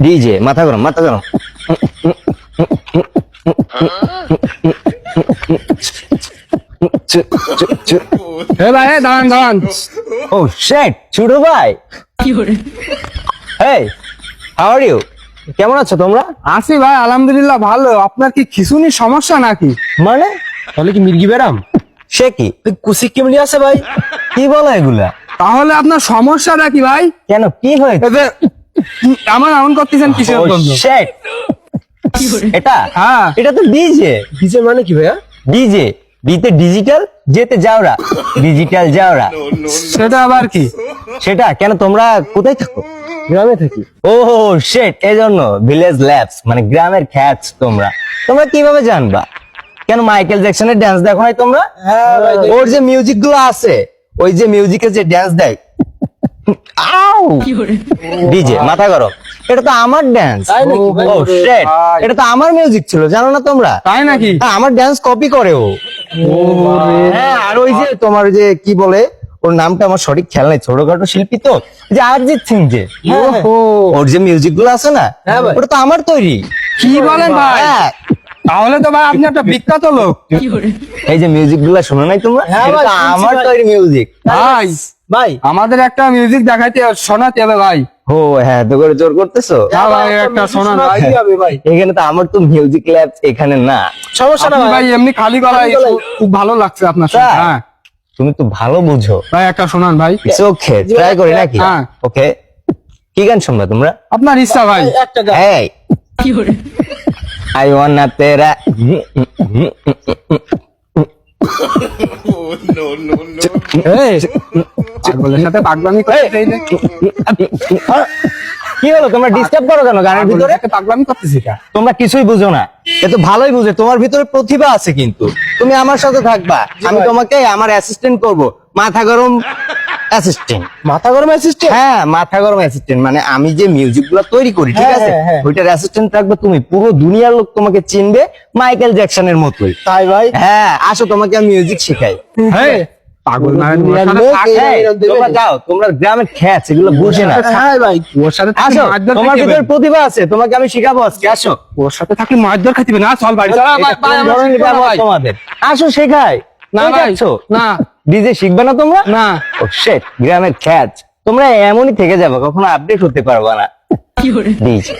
DJ মাথা গরম মাথা গরম। ভাই দাঁড়ান দাঁড়ান। ও শিট, ছোট ভাই। হেই, হাউ আর ইউ? কেমন আছো তোমরা? আছি ভাই, আলহামদুলিল্লাহ ভালো। আপনার কি খিঁচুনির সমস্যা নাকি? মানে তাহলে কি মির্গি ব্যারাম? সে কি কুসি কেমনি আছে ভাই? কি বলো এগুলা? তাহলে আপনার সমস্যাটা কি ভাই? কেন কি হয়েছে? এই যে, আমার এমন করতেছেন কিসের Oh, জন্য? shit! এটা হ্যাঁ। এটা তো ডিজে। ডিজে মানে কি ভাইয়া? ডিজে, ডিতে ডিজিটাল, যেতে যাওরা, ডিজিটাল যাওরা। সেটা আবার কি? সেটা কেন, তোমরা কোথায় থাকো? গ্রামে থাকি। ও শিট, এজন্য ভিলেজ ল্যাবস মানে গ্রামের খ্যাচ। তোমরা তোমরা কিভাবে জানবা? কেন মাইকেল জ্যাকসনের ডান্স দেখো নাই তোমরা? ওর যে মিউজিক গুলো আছে, ওই যে মিউজিকে যে ডান্স দেয়, আউ ডিজে মাথা গরম, এটা তো আমার ডান্স। ও শিট, এটা তো আমার মিউজিক ছিল, জানো না তোমরা? তাই নাকি? আমার ডান্স কপি করে ও। হ্যাঁ, আর ওই যে তোমার যে কি বলে, ওর নামটা আমার সঠিক খেয়াল নাই, ছোটখাটো শিল্পী তো, যে অরিজিৎ সিং যে, ওহো। ওর যে মিউজিক গুলো আছে না, ওটা তো আমার তৈরি। কি বলেন ভাই? হ্যাঁ, তাহলে তো ভাই আপনি একটা বিখ্যাত লোক। এই যে মিউজিক গুলা শোনো নাই তোমরা, এটা তো আমার তৈরি মিউজিক ভাই ভাই। আমাদের একটা মিউজিক দেখাইতে শোনাতে হবে ভাই। ও হ্যাঁ, তো করে জোর করতেছো? হ্যাঁ ভাই, একটা শোনান ভাই। এখানে তো আমার তো মিউজিক ল্যাব এখানে না। সমস্যা না আপনি ভাই এমনি খালি গলায় খুব ভালো লাগছে আপনার সাথে। তাই? হ্যাঁ তুমি তো ভালো বুঝো। ভাই একটা শোনান ভাই। ওকে, ট্রাই করি নাকি? হ্যাঁ। ওকে, কি গান শুনবা তোমরা? আপনার ইচ্ছা ভাই। এই আই ওয়ান্না তেরা, এই, পাগলের সাথে পাগলামি করতেছে এই যে। কি হলো, তোমরা ডিস্টার্ব করো কেন গানের পাগলের ভিতরে? সাথে পাগলামি করতেছি কা? তোমরা কিছুই বুঝো না, এ তো ভালোই বুঝে, তোমার ভিতরে প্রতিভা আছে, কিন্তু তুমি আমার সাথে থাকবা, আমি তোমাকে আমার অ্যাসিস্ট্যান্ট করব। মাথা গরম অ্যাসিস্ট্যান্ট। মাথা গরম অ্যাসিস্ট্যান্ট? হ্যাঁ, মাথা গরম অ্যাসিস্ট্যান্ট, মানে আমি যে মিউজিক গুলো তৈরি করি, ঠিক আছে, ওইটার অ্যাসিস্ট্যান্ট থাকবে তুমি। পুরো দুনিয়ার লোক তোমাকে চিনবে মাইকেল জ্যাকসনের মতোই। তাই ভাই? হ্যাঁ, আসো তোমাকে আমি মিউজিক শেখাই। হ্যাঁ, পাগল মানে ওর সাথে এই, তোমরা যাও, তোমরা গ্রামের খ্যাচ এগুলো বুঝে না। হ্যাঁ ভাই, ওর সাথে আসো, মারধর তোমার খাইতে ভিতরে হবে। প্রতিভা আছে, তোমাকে আমি শিখাবো আজকে। আসো, ওর সাথে থাকলে মারধর খাইতে হবে না। চল বাড়ি চল। এটা কোন ধরনের ব্যবহার তোমাদের? আসো শেখাই। না কই ভাই, যাচ্ছো? না ডিজে শিখবে না তোমরা? না। ও শিট, গ্রামের খ্যাচ, তোমরা এমনই থেকে যাবে, কখনো আপডেট হতে পারবা না। ডিজে